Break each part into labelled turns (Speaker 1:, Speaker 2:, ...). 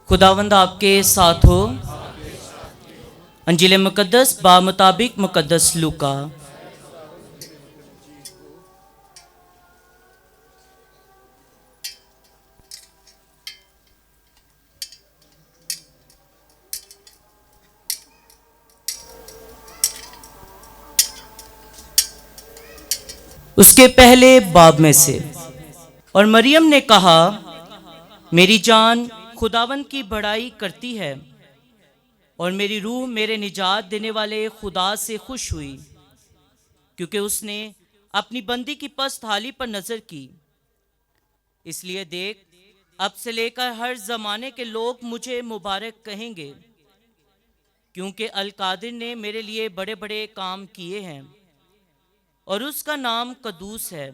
Speaker 1: खुदावंद आपके साथ हो। अंजील मुकद्दस बा मुताबिक मुकद्दस लूका। उसके पहले बाब में से। और मरियम ने कहा, मेरी जान खुदावंद की बड़ाई करती है और मेरी रूह मेरे निजात देने वाले खुदा से खुश हुई, क्योंकि उसने अपनी बंदी की पस्त हाली पर नजर की। इसलिए देख, अब से लेकर हर जमाने के लोग मुझे मुबारक कहेंगे, क्योंकि अल कादिर ने मेरे लिए बड़े बड़े काम किए हैं और उसका नाम कदूस है।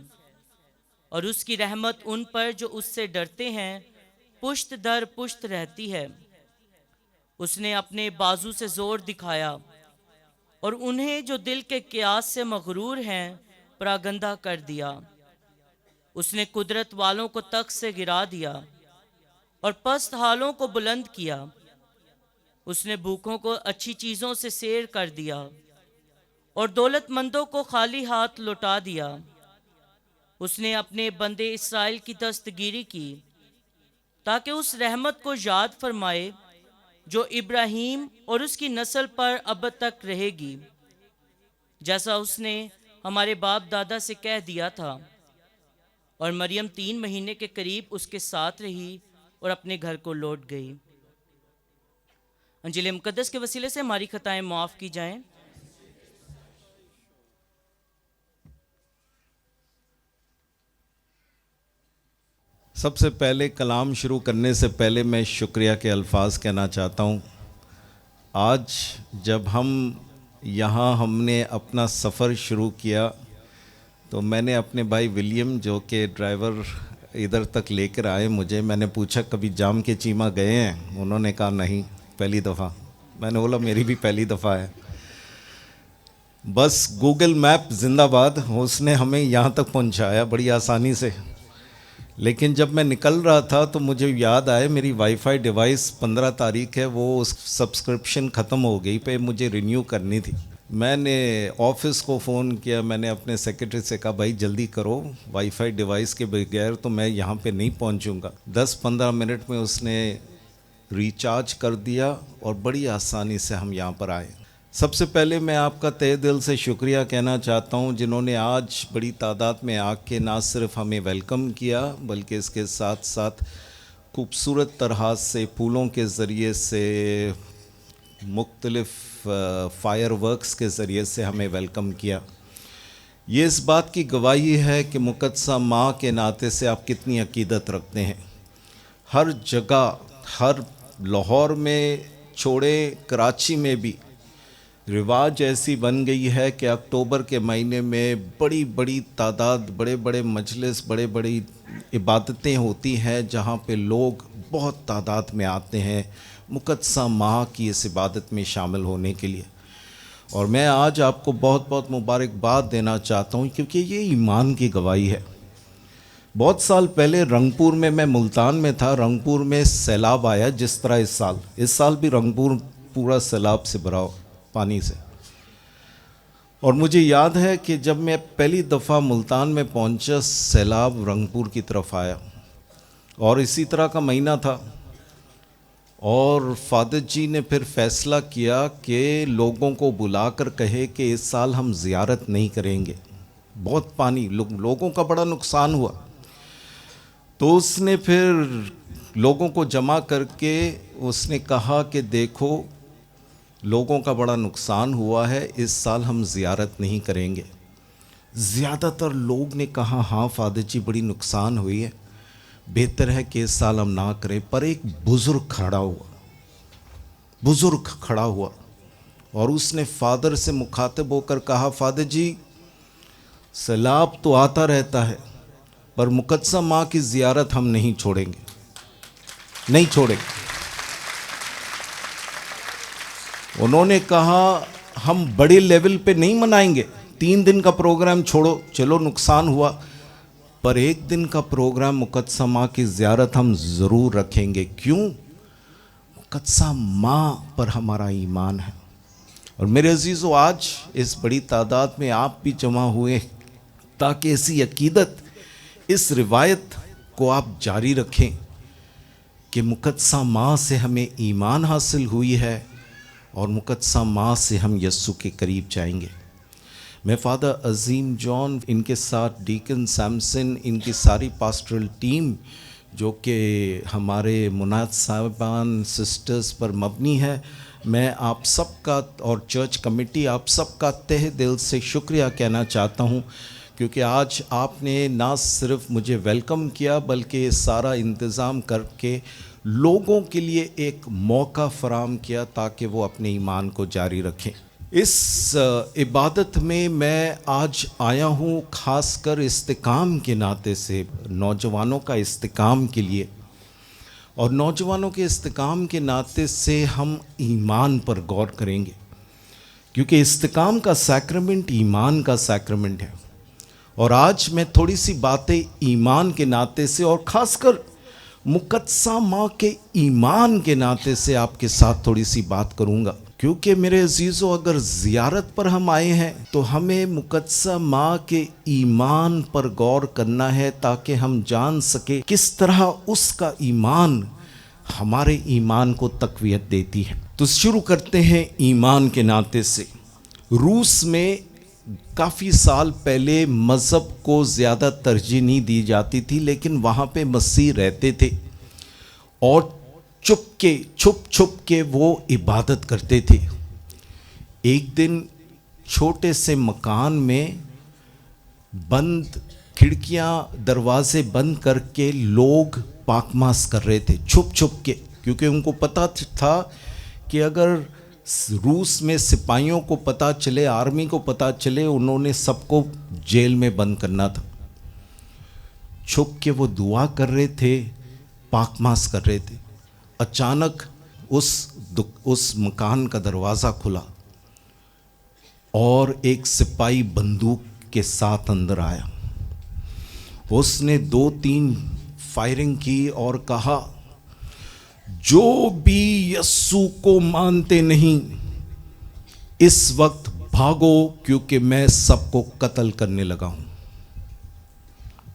Speaker 1: और उसकी रहमत उन पर जो उससे डरते हैं पुश्त दर पुश्त रहती है। उसने अपने बाजू से जोर दिखाया और उन्हें जो दिल के क्यास से मगरूर हैं परागंदा कर दिया। उसने कुदरत वालों को तख्त से गिरा दिया और पस्त हालों को बुलंद किया। उसने भूखों को अच्छी चीज़ों से सैर कर दिया और दौलतमंदों को खाली हाथ लौटा दिया। उसने अपने बंदे इसराइल की दस्तगीरी की, ताकि उस रहमत को याद फरमाए जो इब्राहीम और उसकी नस्ल पर अब तक रहेगी, जैसा उसने हमारे बाप दादा से कह दिया था। और मरियम 3 महीने के करीब उसके साथ रही और अपने घर को लौट गई। अंजील मुकद्दस के वसीले से हमारी खताएं माफ़ की जाएं।
Speaker 2: सबसे पहले कलाम शुरू करने से पहले मैं शुक्रिया के अल्फाज कहना चाहता हूँ। आज जब हम यहाँ हमने अपना सफ़र शुरू किया तो मैंने अपने भाई विलियम, जो कि ड्राइवर इधर तक लेकर आए मुझे, मैंने पूछा कभी जाम के चीमा गए हैं? उन्होंने कहा नहीं, पहली दफ़ा। मैंने बोला मेरी भी पहली दफ़ा है। बस गूगल मैप जिंदाबाद, उसने हमें यहाँ तक पहुँचाया बड़ी आसानी से। लेकिन जब मैं निकल रहा था तो मुझे याद आया मेरी वाईफाई डिवाइस 15 तारीख है, वो उस सब्सक्रिप्शन ख़त्म हो गई पे मुझे रिन्यू करनी थी। मैंने ऑफिस को फ़ोन किया, मैंने अपने सेक्रेटरी से कहा भाई जल्दी करो, वाईफाई डिवाइस के बगैर तो मैं यहाँ पे नहीं पहुँचूँगा। 10-15 मिनट में उसने रिचार्ज कर दिया और बड़ी आसानी से हम यहाँ पर आए। सबसे पहले मैं आपका तहे दिल से शुक्रिया कहना चाहता हूँ, जिन्होंने आज बड़ी तादाद में आके ना सिर्फ हमें वेलकम किया बल्कि इसके साथ साथ खूबसूरत तरह से फूलों के ज़रिए से, मुख्तलिफ़ फायर वर्क्स के ज़रिए से हमें वेलकम किया। ये इस बात की गवाही है कि मुक़द्दसा माँ के नाते से आप कितनी अकीदत रखते हैं। हर जगह, हर लाहौर में छोड़े कराची में भी रिवाज ऐसी बन गई है कि अक्टूबर के महीने में बड़ी बड़ी तादाद, बड़े बड़े मजलिस, बड़े बड़ी इबादतें होती हैं जहाँ पे लोग बहुत तादाद में आते हैं मुक़द्दसा माह की इस इबादत में शामिल होने के लिए। और मैं आज आपको बहुत बहुत मुबारकबाद देना चाहता हूँ, क्योंकि ये ईमान की गवाही है। बहुत साल पहले रंगपुर में, मैं मुल्तान में था, रंगपुर में सैलाब आया जिस तरह इस साल भी रंगपुर पूरा सैलाब से भरा पानी से। और मुझे याद है कि जब मैं पहली दफ़ा मुल्तान में पहुंचा, सैलाब रंगपुर की तरफ आया और इसी तरह का महीना था। और फादर जी ने फिर फैसला किया कि लोगों को बुलाकर कहे कि इस साल हम ज़ियारत नहीं करेंगे, बहुत पानी, लोगों का बड़ा नुकसान हुआ। तो उसने फिर लोगों को जमा करके उसने कहा कि देखो, लोगों का बड़ा नुकसान हुआ है, इस साल हम ज़ियारत नहीं करेंगे। ज़्यादातर लोग ने कहा हाँ फादर जी बड़ी नुकसान हुई है, बेहतर है कि इस साल हम ना करें। पर एक बुज़ुर्ग खड़ा हुआ और उसने फादर से मुखातिब होकर कहा, फादर जी सैलाब तो आता रहता है पर मुक़द्दसा माँ की ज़ियारत हम नहीं छोड़ेंगे। उन्होंने कहा हम बड़े लेवल पे नहीं मनाएंगे, 3 दिन का प्रोग्राम छोड़ो, चलो नुकसान हुआ, पर 1 दिन का प्रोग्राम मुक़द्दसा माँ की ज़ियारत हम ज़रूर रखेंगे। क्यों? मुकद्दसा माँ पर हमारा ईमान है। और मेरे अजीज़ों, आज इस बड़ी तादाद में आप भी जमा हुए ताकि ऐसी अकीदत, इस रिवायत को आप जारी रखें कि मुकद्दसा माँ से हमें ईमान हासिल हुई है और मुकद्दसा माँ से हम यस्सु के करीब जाएंगे। मैं फ़ादर अजीम जॉन, इनके साथ डीकन सैमसन, इनकी सारी पास्टरल टीम जो कि हमारे मुनाद साहिबान सिस्टर्स पर मबनी है, मैं आप सबका और चर्च कमेटी आप सबका तहे दिल से शुक्रिया कहना चाहता हूँ, क्योंकि आज आपने ना सिर्फ मुझे वेलकम किया बल्कि सारा इंतज़ाम करके लोगों के लिए एक मौका फराहम किया ताकि वो अपने ईमान को जारी रखें। इस इबादत में मैं आज आया हूँ ख़ासकर इस्तिकाम के नाते से, नौजवानों का इस्तिकाम के लिए। और नौजवानों के इस्तिकाम के नाते से हम ईमान पर गौर करेंगे, क्योंकि इस्तिकाम का सैक्रमेंट ईमान का सैक्रमेंट है। और आज मैं थोड़ी सी बातें ईमान के नाते से और ख़ासकर मुकद्दसा माँ के ईमान के नाते से आपके साथ थोड़ी सी बात करूँगा। क्योंकि मेरे अजीज़ों, अगर ज़ियारत पर हम आए हैं तो हमें मुकद्दसा माँ के ईमान पर गौर करना है ताकि हम जान सके किस तरह उसका ईमान हमारे ईमान को तक़वियत देती है। तो शुरू करते हैं ईमान के नाते से। रूस में काफ़ी साल पहले मज़हब को ज़्यादा तरजीह नहीं दी जाती थी, लेकिन वहाँ पे मसीह रहते थे और छुप छुप के वो इबादत करते थे। एक दिन छोटे से मकान में बंद खिड़कियां दरवाजे बंद करके लोग पाकमास कर रहे थे छुप छुप के, क्योंकि उनको पता था कि अगर रूस में सिपाहियों को पता चले, आर्मी को पता चले, उन्होंने सबको जेल में बंद करना था। छुप के वो दुआ कर रहे थे, पाकमास कर रहे थे। अचानक उस मकान का दरवाज़ा खुला और एक सिपाही बंदूक के साथ अंदर आया। उसने 2-3 फायरिंग की और कहा, जो भी यस्सु को मानते नहीं इस वक्त भागो, क्योंकि मैं सबको कत्ल करने लगा हूं।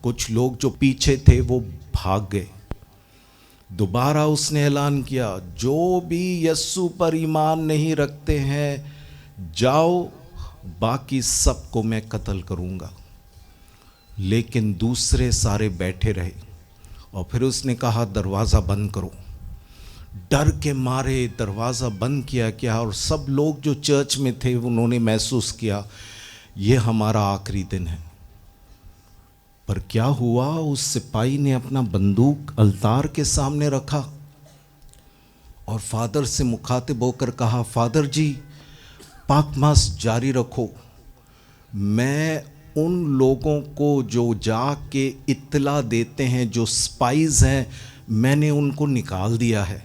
Speaker 2: कुछ लोग जो पीछे थे वो भाग गए। दोबारा उसने ऐलान किया, जो भी यस्सु पर ईमान नहीं रखते हैं जाओ, बाकी सबको मैं कत्ल करूंगा। लेकिन दूसरे सारे बैठे रहे और फिर उसने कहा, दरवाज़ा बंद करो। डर के मारे दरवाज़ा बंद किया क्या, और सब लोग जो चर्च में थे उन्होंने महसूस किया ये हमारा आखिरी दिन है। पर क्या हुआ, उस सिपाही ने अपना बंदूक अलतार के सामने रखा और फादर से मुखातिब होकर कहा, फादर जी पाकमास जारी रखो। मैं उन लोगों को जो जाके इत्तला देते हैं, जो स्पाइज़ हैं, मैंने उनको निकाल दिया है।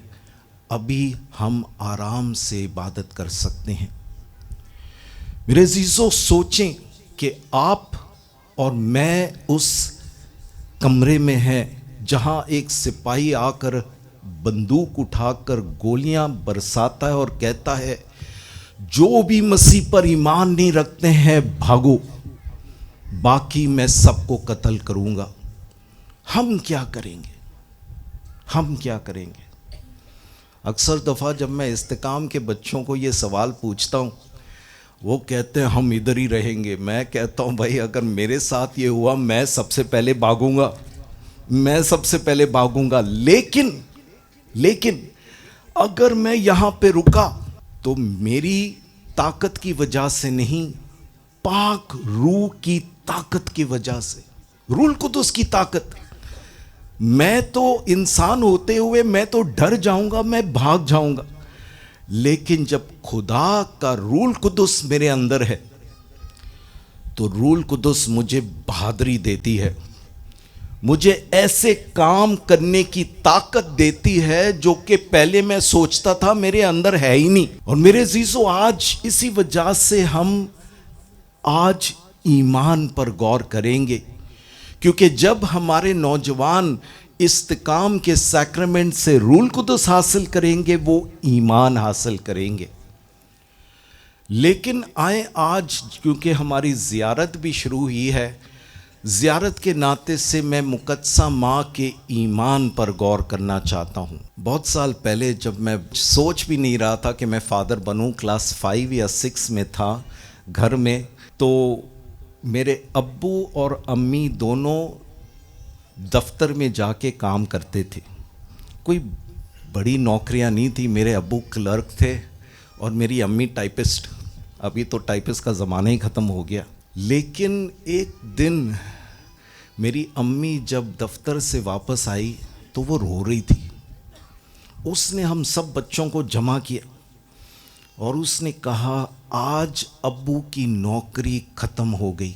Speaker 2: अभी हम आराम से इबादत कर सकते हैं। मेरे अजीज़ों, सोचें कि आप और मैं उस कमरे में हैं जहां एक सिपाही आकर बंदूक उठाकर गोलियां बरसाता है और कहता है, जो भी मसीह पर ईमान नहीं रखते हैं भागो, बाकी मैं सबको कत्ल करूंगा। हम क्या करेंगे? हम क्या करेंगे? अक्सर दफ़ा जब मैं इस्तिकाम के बच्चों को ये सवाल पूछता हूँ, वो कहते हैं हम इधर ही रहेंगे। मैं कहता हूँ, भाई अगर मेरे साथ ये हुआ मैं सबसे पहले भागूंगा, मैं सबसे पहले भागूंगा। लेकिन अगर मैं यहाँ पे रुका तो मेरी ताकत की वजह से नहीं, पाक रूह की ताकत की वजह से, रूह कुदस की ताकत। मैं तो इंसान होते हुए मैं तो डर जाऊंगा, मैं भाग जाऊंगा। लेकिन जब खुदा का रूह कुदस मेरे अंदर है तो रूह कुदस मुझे बहादुरी देती है, मुझे ऐसे काम करने की ताकत देती है जो कि पहले मैं सोचता था मेरे अंदर है ही नहीं। और मेरे अजीजों, आज इसी वजह से हम आज ईमान पर गौर करेंगे, क्योंकि जब हमारे नौजवान इस्तिकाम के सैक्रेमेंट से रूल कुदस हासिल करेंगे, वो ईमान हासिल करेंगे। लेकिन आए आज, क्योंकि हमारी ज़ियारत भी शुरू हुई है, ज़ियारत के नाते से मैं मुक़द्दसा माँ के ईमान पर गौर करना चाहता हूँ। बहुत साल पहले जब मैं सोच भी नहीं रहा था कि मैं फ़ादर बनूँ, क्लास 5 या 6 में था घर में, तो मेरे अब्बू और अम्मी दोनों दफ्तर में जाके काम करते थे। कोई बड़ी नौकरियां नहीं थी। मेरे अब्बू क्लर्क थे और मेरी अम्मी टाइपिस्ट। अभी तो टाइपिस्ट का ज़माना ही ख़त्म हो गया। लेकिन एक दिन मेरी अम्मी जब दफ्तर से वापस आई तो वो रो रही थी। उसने हम सब बच्चों को जमा किया और उसने कहा, आज अब्बू की नौकरी ख़त्म हो गई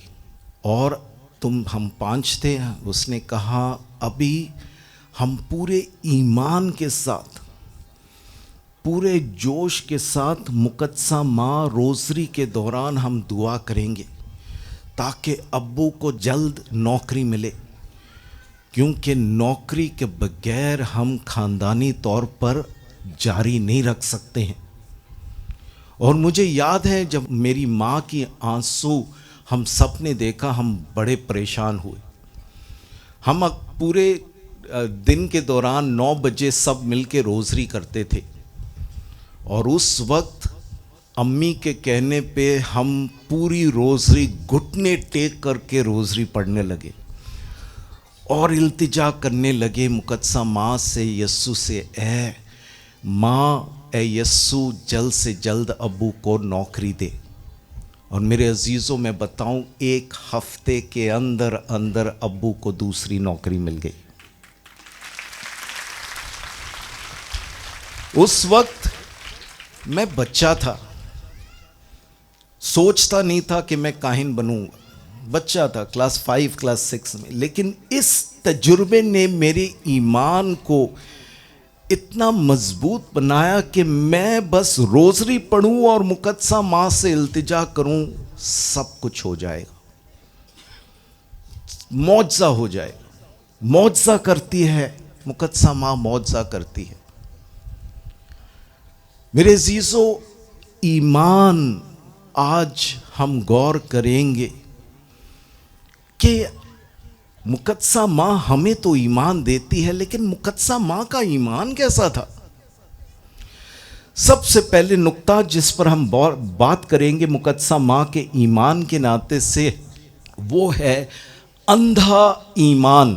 Speaker 2: और हम 5 थे। उसने कहा, अभी हम पूरे ईमान के साथ, पूरे जोश के साथ मुक़द्दसा माँ रोज़री के दौरान हम दुआ करेंगे ताकि अब्बू को जल्द नौकरी मिले, क्योंकि नौकरी के बगैर हम ख़ानदानी तौर पर जारी नहीं रख सकते हैं। और मुझे याद है जब मेरी माँ की आंसू हम सब ने देखा, हम बड़े परेशान हुए। हम पूरे दिन के दौरान 9 बजे सब मिलके रोज़री करते थे और उस वक्त अम्मी के कहने पे हम पूरी रोज़री घुटने टेक करके रोज़री पढ़ने लगे और इल्तिजा करने लगे मुक़द्दसा माँ से, यस्सु से, ऐ माँ, ऐ यस्सु, जल्द से जल्द अब्बू को नौकरी दे। और मेरे अजीज़ों, मैं बताऊं, 1 हफ्ते के अंदर अंदर अब्बू को दूसरी नौकरी मिल गई। उस वक्त मैं बच्चा था, सोचता नहीं था कि मैं काहिन बनूंगा। बच्चा था, क्लास 5 क्लास 6 में। लेकिन इस तजुर्बे ने मेरे ईमान को इतना मजबूत बनाया कि मैं बस रोज़री पढ़ूं और मुक़द्दसा माँ से इल्तिजा करूं, सब कुछ हो जाएगा, मौजज़ा हो जाएगा। मौजज़ा करती है मुक़द्दसा माँ, मौजज़ा करती है। मेरे अज़ीज़ों, ईमान आज हम गौर करेंगे कि मुक़द्दसा माँ हमें तो ईमान देती है, लेकिन मुक़द्दसा माँ का ईमान कैसा था? सबसे पहले नुक्ता जिस पर हम बात करेंगे मुक़द्दसा माँ के ईमान के नाते से, वो है अंधा ईमान।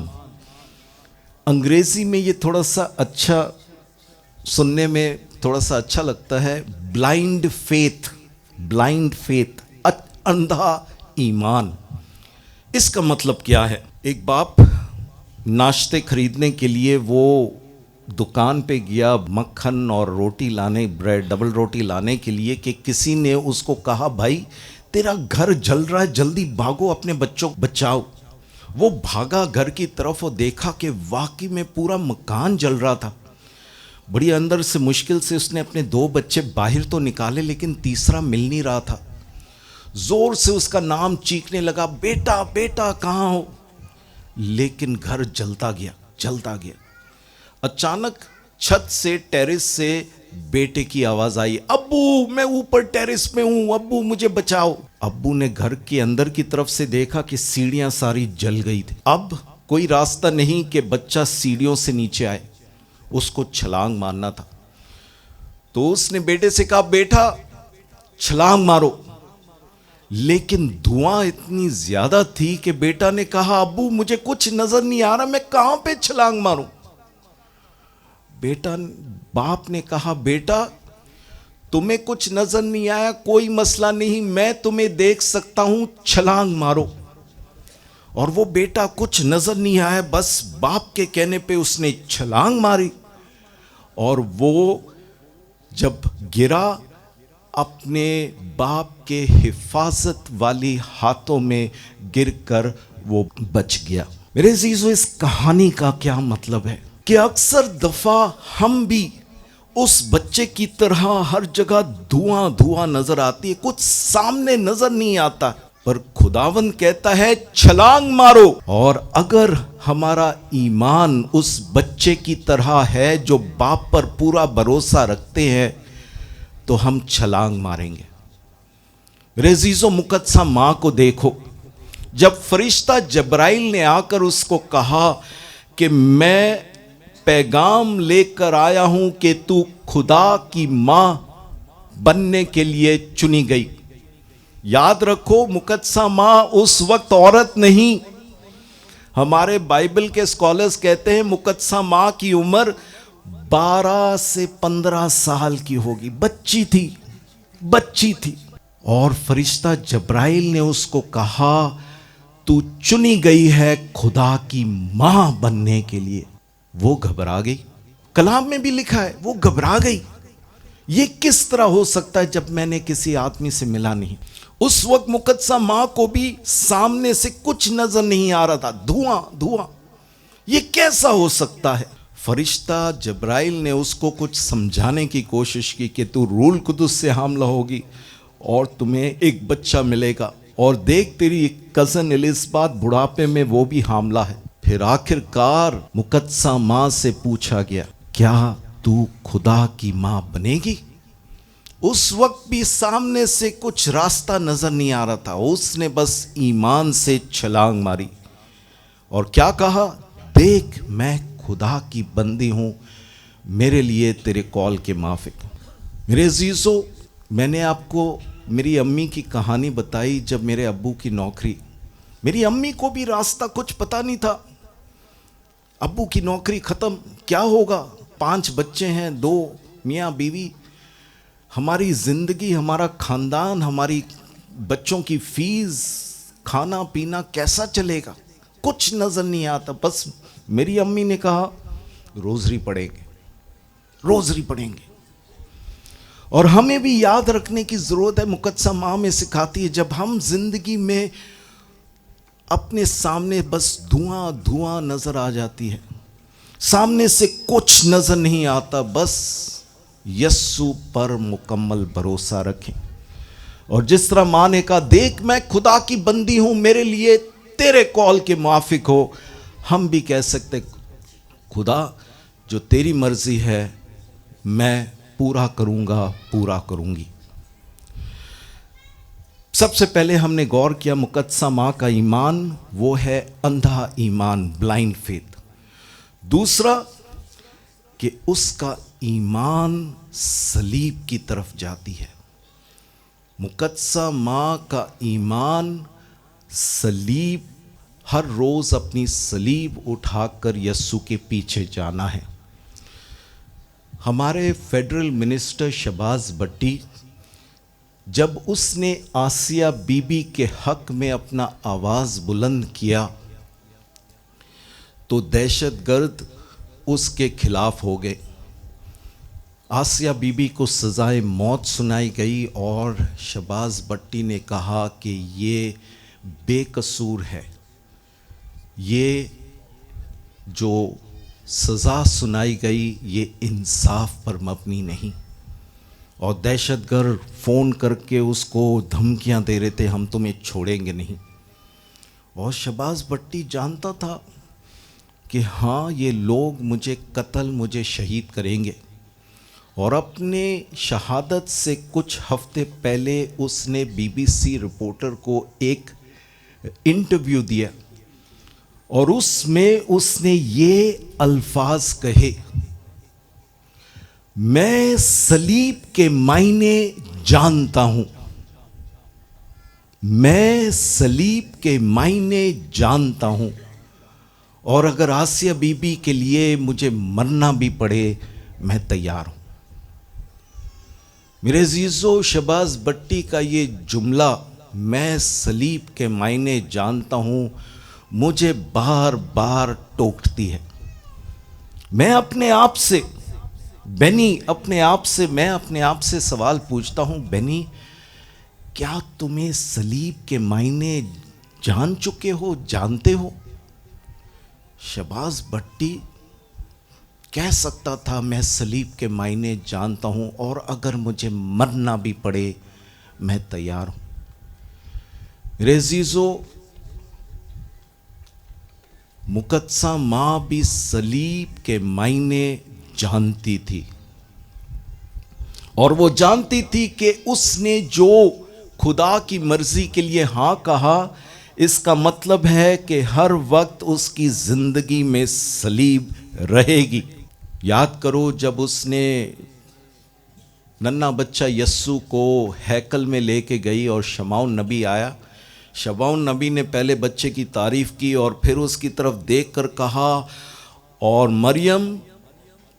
Speaker 2: अंग्रेज़ी में ये थोड़ा सा अच्छा सुनने में थोड़ा सा अच्छा लगता है, ब्लाइंड फेथ। ब्लाइंड फेथ, अंधा ईमान। इसका मतलब क्या है? एक बाप नाश्ते खरीदने के लिए वो दुकान पे गया मक्खन और रोटी लाने, ब्रेड डबल रोटी लाने के लिए, कि किसी ने उसको कहा, भाई तेरा घर जल रहा है, जल्दी भागो, अपने बच्चों को बचाओ। वो भागा घर की तरफ और देखा कि वाकई में पूरा मकान जल रहा था। बड़ी अंदर से मुश्किल से उसने अपने 2 बच्चे बाहर तो निकाले, लेकिन तीसरा मिल नहीं रहा था। जोर से उसका नाम चीखने लगा, बेटा बेटा कहाँ हो? लेकिन घर जलता गया, जलता गया। अचानक छत से, टेरेस से बेटे की आवाज आई, अब्बू मैं ऊपर टेरेस पे हूं, अब्बू मुझे बचाओ। अब्बू ने घर के अंदर की तरफ से देखा कि सीढ़ियां सारी जल गई थी। अब कोई रास्ता नहीं कि बच्चा सीढ़ियों से नीचे आए, उसको छलांग मारना था। तो उसने बेटे से कहा, बेटा छलांग मारो। लेकिन धुआं इतनी ज्यादा थी कि बेटा ने कहा, अब्बू मुझे कुछ नजर नहीं आ रहा, मैं कहां पे छलांग मारूं? बाप ने कहा, बेटा तुम्हें कुछ नजर नहीं आया, कोई मसला नहीं, मैं तुम्हें देख सकता हूं, छलांग मारो। और वो बेटा कुछ नजर नहीं आया, बस बाप के कहने पे उसने छलांग मारी। और वो जब गिरा, अपने बाप के हिफाजत वाली हाथों में गिरकर वो बच गया। मेरे अजीजों, इस कहानी का क्या मतलब है कि अक्सर दफा हम भी उस बच्चे की तरह हर जगह धुआं धुआं नजर आती है, कुछ सामने नजर नहीं आता, पर खुदावन कहता है छलांग मारो। और अगर हमारा ईमान उस बच्चे की तरह है जो बाप पर पूरा भरोसा रखते हैं तो हम छलांग मारेंगे। मेरे अजीजों, मुकद्दसा मां को देखो, जब फरिश्ता जब्राइल ने आकर उसको कहा कि मैं पैगाम लेकर आया हूं कि तू खुदा की मां बनने के लिए चुनी गई। याद रखो, मुकद्दसा मां उस वक्त औरत नहीं। हमारे बाइबल के स्कॉलर्स कहते हैं मुकद्दसा मां की उम्र 12 से 15 साल की होगी, बच्ची थी। और फरिश्ता जब्राइल ने उसको कहा तू चुनी गई है खुदा की मां बनने के लिए। वो घबरा गई। कलाम में भी लिखा है वो घबरा गई। ये किस तरह हो सकता है जब मैंने किसी आदमी से मिला नहीं। उस वक्त मुकद्दसा मां को भी सामने से कुछ नजर नहीं आ रहा था, धुआं। ये कैसा हो सकता है? फरिश्ता जब्राइल ने उसको कुछ समझाने की कोशिश की कि तू रूल कुदुस से हामला होगी और तुम्हें एक बच्चा मिलेगा, और देख तेरी कजन एलिज़ाबेथ बुढ़ापे में वो भी हामला है। फिर आखिरकार मुकद्दसा मां से पूछा गया, क्या तू खुदा की मां बनेगी? उस वक्त भी सामने से कुछ रास्ता नजर नहीं आ रहा था। उसने बस ईमान से छलांग मारी और क्या कहा, देख मैं खुदा की बंदी हूं, मेरे लिए तेरे कॉल के माफिक। मेरे अजीजों, मैंने आपको मेरी अम्मी की कहानी बताई। जब मेरे अब्बू की नौकरी, मेरी अम्मी को भी रास्ता कुछ पता नहीं था। अब्बू की नौकरी खत्म, क्या होगा? 5 बच्चे हैं, 2 मियाँ बीवी, हमारी जिंदगी, हमारा खानदान, हमारी बच्चों की फीस, खाना पीना कैसा चलेगा? कुछ नजर नहीं आता। बस मेरी अम्मी ने कहा रोजरी पढ़ेंगे। और हमें भी याद रखने की जरूरत है, मुकद्दसा मां में सिखाती है, जब हम जिंदगी में अपने सामने बस धुआं नजर आ जाती है, सामने से कुछ नजर नहीं आता, बस यस्सु पर मुकम्मल भरोसा रखें। और जिस तरह मां ने कहा, देख मैं खुदा की बंदी हूं, मेरे लिए तेरे कॉल के मुआफिक हो, हम भी कह सकते खुदा जो तेरी मर्जी है मैं पूरा करूंगी। सबसे पहले हमने गौर किया मुकद्दसा मां का ईमान वो है अंधा ईमान, ब्लाइंड फेथ। दूसरा कि उसका ईमान सलीब की तरफ जाती है। मुकद्दसा मां का ईमान सलीब, हर रोज अपनी सलीब उठाकर यस्सु के पीछे जाना है। हमारे फेडरल मिनिस्टर शहबाज भट्टी, जब उसने आसिया बीबी के हक में अपना आवाज बुलंद किया तो दहशतगर्द उसके खिलाफ हो गए। आसिया बीबी को सजाए मौत सुनाई गई और शहबाज भट्टी ने कहा कि ये बेकसूर है, ये जो सज़ा सुनाई गई ये इंसाफ पर मबनी नहीं। और दहशतगर्द फ़ोन करके उसको धमकियां दे रहे थे, हम तुम्हें छोड़ेंगे नहीं। और शहबाज भट्टी जानता था कि हाँ ये लोग मुझे शहीद करेंगे। और अपने शहादत से कुछ हफ्ते पहले उसने बीबीसी रिपोर्टर को एक इंटरव्यू दिया और उसमें उसने ये अल्फाज कहे, मैं सलीब के मायने जानता हूं, मैं सलीब के मायने जानता हूं, और अगर आसिया बीबी के लिए मुझे मरना भी पड़े मैं तैयार हूं। मेरे अजीजों, शहबाज भट्टी का ये जुमला मैं सलीब के मायने जानता हूं मुझे बार बार टोकती है। मैं अपने आप से मैं अपने आप से सवाल पूछता हूं, बेनी क्या तुम्हें सलीब के मायने जान चुके हो, जानते हो? शहबाज भट्टी कह सकता था मैं सलीब के मायने जानता हूं और अगर मुझे मरना भी पड़े मैं तैयार हूं। मेरे अजीजों, मुकद्दसा माँ भी सलीब के मायने जानती थी, और वो जानती थी कि उसने जो खुदा की मर्जी के लिए हाँ कहा, इसका मतलब है कि हर वक्त उसकी जिंदगी में सलीब रहेगी। याद करो, जब उसने नन्हा बच्चा यस्सु को हैकल में लेके गई और शमौन नबी आया, शमौन नबी ने पहले बच्चे की तारीफ की और फिर उसकी तरफ देखकर कहा, और मरियम,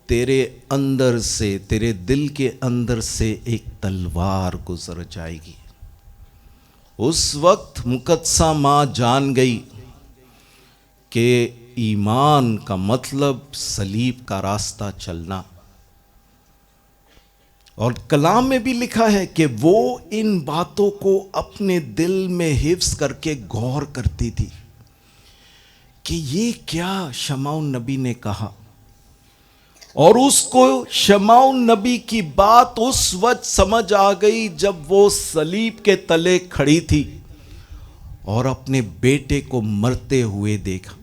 Speaker 2: तेरे अंदर से, तेरे दिल के अंदर से एक तलवार गुजर जाएगी। उस वक्त मुकद्दसा माँ जान गई कि ईमान का मतलब सलीब का रास्ता चलना। और कलाम में भी लिखा है कि वो इन बातों को अपने दिल में हिफ्ज करके गौर करती थी कि ये क्या शमौन नबी ने कहा। और उसको शमौन नबी की बात उस वक्त समझ आ गई जब वो सलीब के तले खड़ी थी और अपने बेटे को मरते हुए देखा।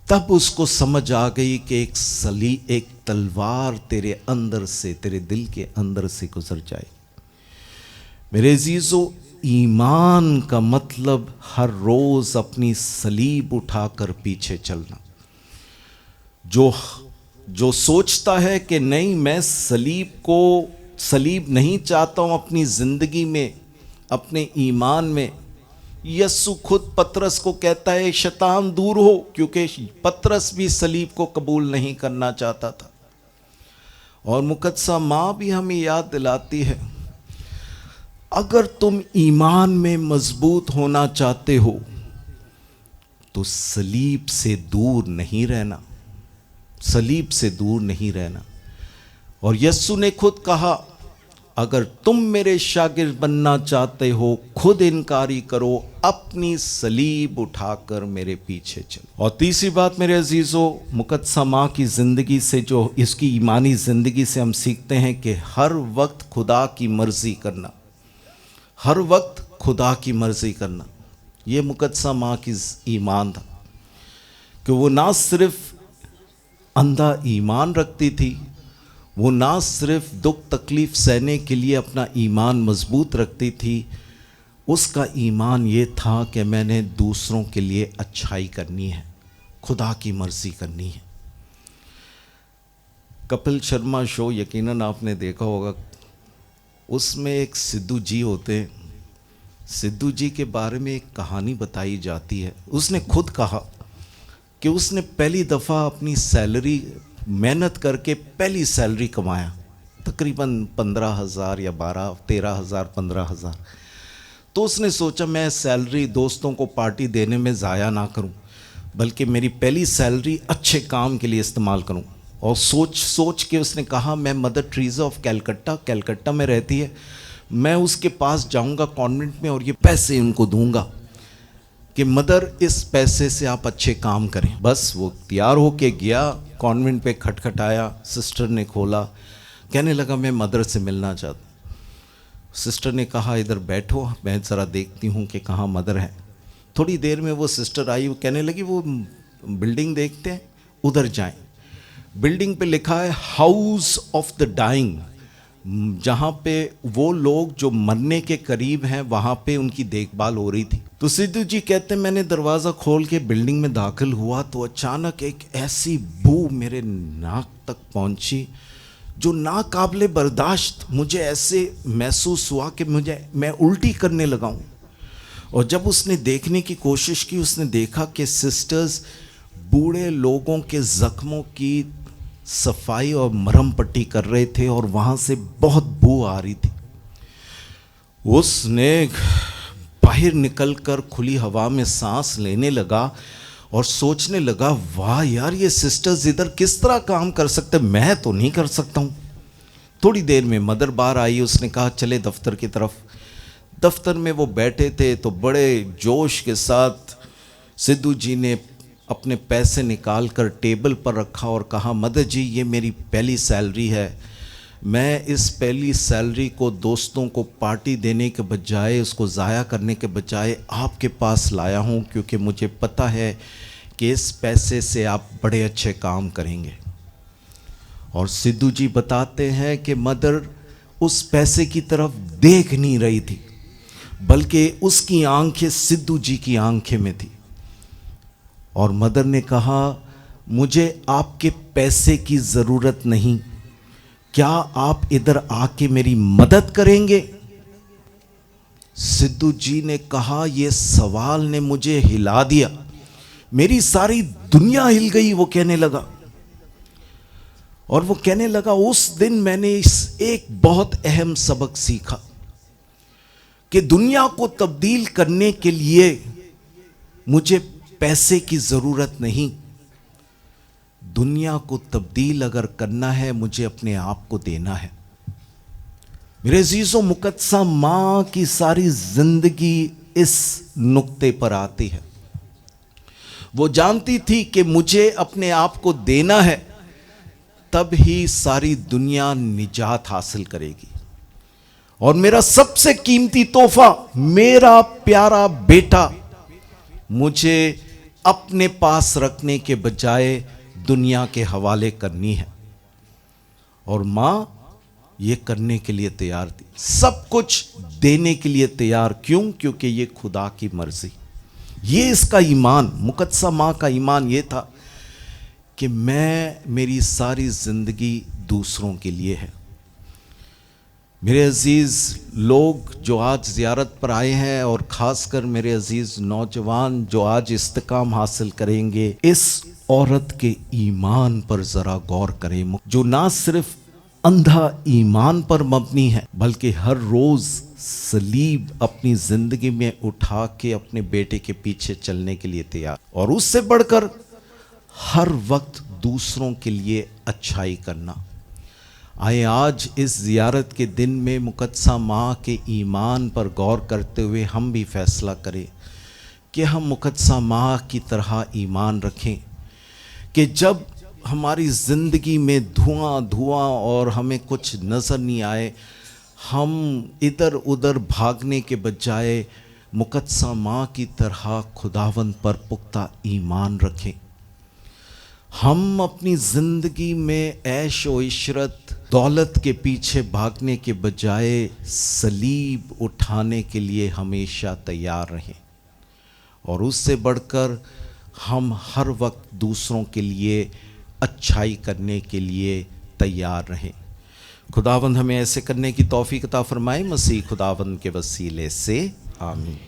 Speaker 2: तब उसको समझ आ गई कि एक तलवार तेरे अंदर से, तेरे दिल के अंदर से गुजर जाए। मेरे अजीजों, ईमान का मतलब हर रोज अपनी सलीब उठाकर पीछे चलना। जो सोचता है कि नहीं, मैं सलीब नहीं चाहता हूं अपनी जिंदगी में, अपने ईमान में, यस्सु खुद पतरस को कहता है, शैतान दूर हो, क्योंकि पतरस भी सलीब को कबूल नहीं करना चाहता था। और मुकद्दसा माँ भी हमें याद दिलाती है, अगर तुम ईमान में मजबूत होना चाहते हो तो सलीब से दूर नहीं रहना, सलीब से दूर नहीं रहना। और यस्सु ने खुद कहा, अगर तुम मेरे शागिर्द बनना चाहते हो, खुद इनकारी करो, अपनी सलीब उठाकर मेरे पीछे चलो। और तीसरी बात मेरे अजीजों, मुकद्दसा माँ की जिंदगी से, जो इसकी ईमानी जिंदगी से हम सीखते हैं कि हर वक्त खुदा की मर्जी करना, हर वक्त खुदा की मर्जी करना। ये मुकद्दसा माँ की ईमान था कि वो ना सिर्फ अंधा ईमान रखती थी, वो ना सिर्फ दुख तकलीफ सहने के लिए अपना ईमान मजबूत रखती थी, उसका ईमान ये था कि मैंने दूसरों के लिए अच्छाई करनी है, खुदा की मर्जी करनी है। कपिल शर्मा शो यकीनन आपने देखा होगा, उसमें एक सिद्धू जी होते हैं। सिद्धू जी के बारे में एक कहानी बताई जाती है। उसने खुद कहा कि उसने पहली दफ़ा अपनी सैलरी, मेहनत करके पहली सैलरी कमाया, तकरीबन 15,000 या 13,000 15,000। तो उसने सोचा मैं सैलरी दोस्तों को पार्टी देने में ज़ाया ना करूं, बल्कि मेरी पहली सैलरी अच्छे काम के लिए इस्तेमाल करूं। और सोच के उसने कहा, मैं मदर टेरेसा ऑफ कलकत्ता में रहती है, मैं उसके पास जाऊंगा कॉन्वेंट में और ये पैसे उनको दूंगा कि मदर, इस पैसे से आप अच्छे काम करें। बस वो तैयार होके गया, कॉन्वेंट पे खटखटाया, सिस्टर ने खोला, कहने लगा मैं मदर से मिलना चाहता हूँ। सिस्टर ने कहा इधर बैठो, मैं ज़रा देखती हूँ कि कहाँ मदर है। थोड़ी देर में वो सिस्टर आई, वो कहने लगी वो बिल्डिंग देखते हैं, उधर जाएं। बिल्डिंग पे लिखा है हाउस ऑफ द डाइंग, जहाँ पे वो लोग जो मरने के करीब हैं वहाँ पे उनकी देखभाल हो रही थी। तो सिद्धू जी कहते हैं, मैंने दरवाज़ा खोल के बिल्डिंग में दाखिल हुआ तो अचानक एक ऐसी बू मेरे नाक तक पहुँची जो नाकाबिले बर्दाश्त, मुझे ऐसे महसूस हुआ कि मैं उल्टी करने लगा हूँ। और जब उसने देखने की कोशिश की, उसने देखा कि सिस्टर्स बूढ़े लोगों के ज़ख्मों की सफाई और मरहम पट्टी कर रहे थे और वहाँ से बहुत बू आ रही थी। उसने बाहर निकलकर खुली हवा में सांस लेने लगा और सोचने लगा, वाह यार, ये सिस्टर्स इधर किस तरह काम कर सकते, मैं तो नहीं कर सकता हूँ। थोड़ी देर में मदर बाहर आई, उसने कहा चले दफ्तर की तरफ। दफ्तर में वो बैठे थे तो बड़े जोश के साथ सिद्धू जी ने अपने पैसे निकाल कर टेबल पर रखा और कहा, मदर जी ये मेरी पहली सैलरी है, मैं इस पहली सैलरी को दोस्तों को पार्टी देने के बजाय, उसको ज़ाया करने के बजाय आपके पास लाया हूँ, क्योंकि मुझे पता है कि इस पैसे से आप बड़े अच्छे काम करेंगे। और सिद्धू जी बताते हैं कि मदर उस पैसे की तरफ देख नहीं रही थी, बल्कि उसकी आंखें सिद्धू जी की आंखें में थी। और मदर ने कहा, मुझे आपके पैसे की ज़रूरत नहीं, क्या आप इधर आके मेरी मदद करेंगे? सिद्धू जी ने कहा, यह सवाल ने मुझे हिला दिया, मेरी सारी दुनिया हिल गई। वो कहने लगा, और वो कहने लगा, उस दिन मैंने इस एक बहुत अहम सबक सीखा कि दुनिया को तब्दील करने के लिए मुझे पैसे की ज़रूरत नहीं। दुनिया को तब्दील अगर करना है, मुझे अपने आप को देना है। मेरे अजीज़ों, मुकद्दसा माँ की सारी जिंदगी इस नुक्ते पर आती है। वो जानती थी कि मुझे अपने आप को देना है, तब ही सारी दुनिया निजात हासिल करेगी। और मेरा सबसे कीमती तोहफा, मेरा प्यारा बेटा, मुझे अपने पास रखने के बजाय दुनिया के हवाले करनी है। और माँ ये करने के लिए तैयार थी, सब कुछ देने के लिए तैयार। क्यों? क्योंकि ये खुदा की मर्जी। ये इसका ईमान, मुकद्दसा माँ का ईमान ये था कि मेरी सारी ज़िंदगी दूसरों के लिए है। मेरे अज़ीज़ लोग जो आज ज़ियारत पर आए हैं, और ख़ासकर मेरे अज़ीज़ नौजवान जो आज इस्तेकाम हासिल करेंगे, इस औरत के ईमान पर ज़रा गौर करें, जो ना सिर्फ अंधा ईमान पर मबनी है, बल्कि हर रोज़ सलीब अपनी ज़िंदगी में उठा के अपने बेटे के पीछे चलने के लिए तैयार, और उससे बढ़कर हर वक्त दूसरों के लिए अच्छाई करना। आए आज इस ज़ियारत के दिन में मुकद्दसा माँ के ईमान पर गौर करते हुए हम भी फ़ैसला करें कि हम मुकद्दसा माँ की तरह ईमान रखें कि जब हमारी ज़िंदगी में धुआं और हमें कुछ नज़र नहीं आए, हम इधर उधर भागने के बजाय मुकद्दसा माँ की तरह खुदावंद पर पुख्ता ईमान रखें। हम अपनी ज़िंदगी में ऐश व इशरत, दौलत के पीछे भागने के बजाय सलीब उठाने के लिए हमेशा तैयार रहें, और उससे बढ़कर हम हर वक्त दूसरों के लिए अच्छाई करने के लिए तैयार रहें। खुदावंद हमें ऐसे करने की तौफीक अता फरमाए, मसीह खुदावंद के वसीले से, आमीन।